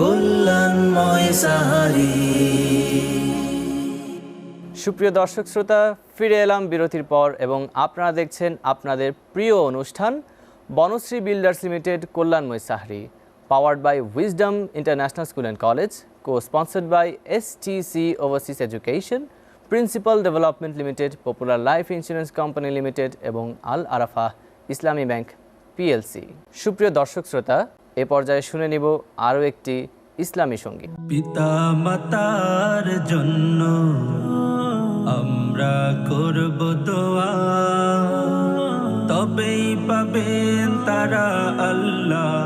কল্যাণময় সাহারি। সুপ্রিয় দর্শক শ্রোতা, ফিরে এলাম বিরতির পর এবং আপনারা দেখছেন আপনাদের প্রিয় অনুষ্ঠান বনশ্রী বিল্ডার্স লিমিটেড কল্যাণময় সাহারি, powered by wisdom international school and college, co-sponsored by STC Overseas Education, principal development limited, popular life insurance company limited এবং আল আরাফা ইসলামী ব্যাংক পিএলসি। সুপ্রিয় দর্শক শ্রোতা, এ পর্যায়ে শুনে নিব আরও একটি ইসলামী সঙ্গীত। পিতা মাতার জন্য আমরা করব দোয়া, তবেই পাবেন তারা আল্লাহ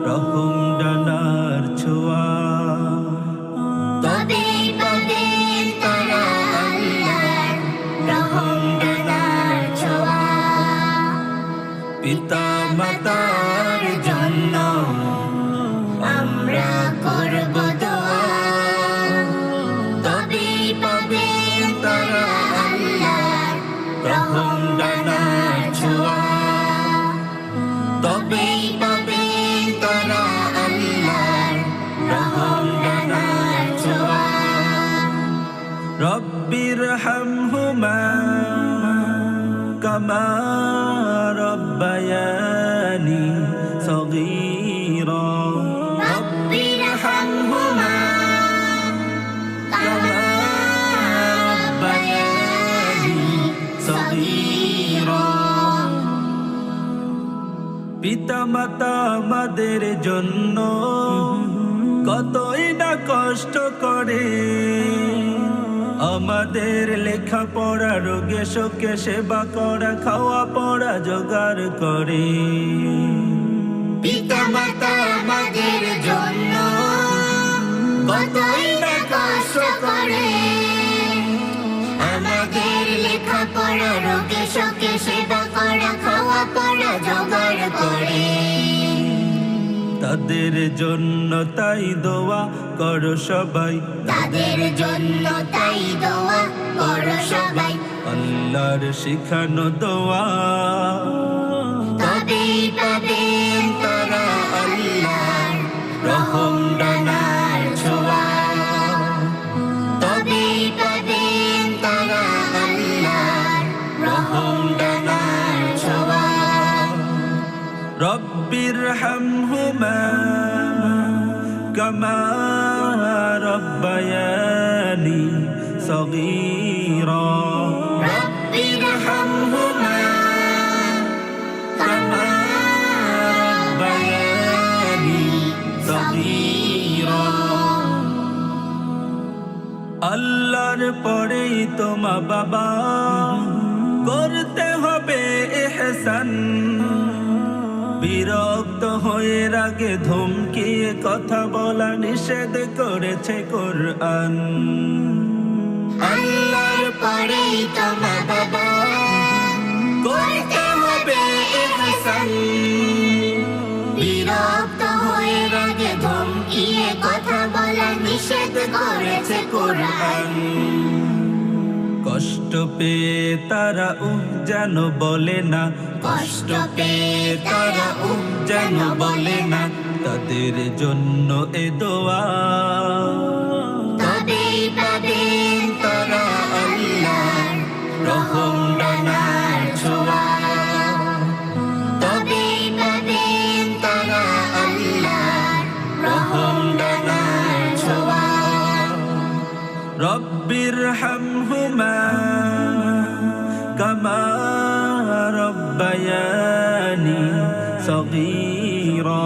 রহম ডানার ছোঁয়া। তবেই পাবেন তারা আল্লাহ রহম ডানার ছোঁয়া। পিতা মাতার জন্য আমরা করব দোয়া, তবেই পাবেন তারা আল্লাহ রহম ডানার ছোঁয়া। তবেই পাবেন তারা আল্লাহ রহম ডানার ছোঁয়া। রব্বির হামহুমা কামা রব্বায়ানি সগীরা। রব্বির হামহুমা কামা রব্বায়ানি সগীরা। পিতা মাতা আমাদের জন্য কতই না কষ্ট করে, আমাদের লেখাপড়া রোগে শোকে সেবা করা খাওয়া পড়া জোগাড় করে। পিতা মাতা আমাদের জন্য কতই না কষ্ট করে, আমাদের লেখাপড়া রোগে শোকে সেবা করা খাওয়া পড়া জোগাড় করে। তাদের জন্য তাই দোয়া করো সবাই, তাদের জন্য তাই দোয়া করো সবাই। আল্লাহর শিখানো দোয়া, তবেই পাবেন তারা আল্লাহর রহম ডানার ছোঁয়া। তবেই পাবেন তারা আল্লাহর রহম ডানার ছোঁয়া। রব্বির হামহুমা কামা রব্বায়ানি সগীরা। রব্বির হামহুমা কামা রব্বায়ানি সগীরা। আল্লাহর পরেই তো মা বাবা, করতে হবে ইহসান। বিরক্ত হয়ে রাগে ধমকিয়ে কথা বলা নিষেধ করেছে কোরআন। আল্লাহর পরেই তো মা বাবা, করতে হবে ইহসান। বিরক্ত হয়ে রাগে ধমকিয়ে কথা বলা নিষেধ করেছে কোরআন। কষ্ট পেয়ে তারা যেন বলে না, কষ্ট পেয়ে তারা যেন বলে না, তাদের জন্য এ দোয়া। তবেই পাবেন তারা আল্লাহর রহম ডানার ছোঁয়া। তবেই পাবেন তারা আল্লাহর রহম ডানার ছোঁয়া। রব্বির হামহুমা কামা রব্বায়ানি সগীরা।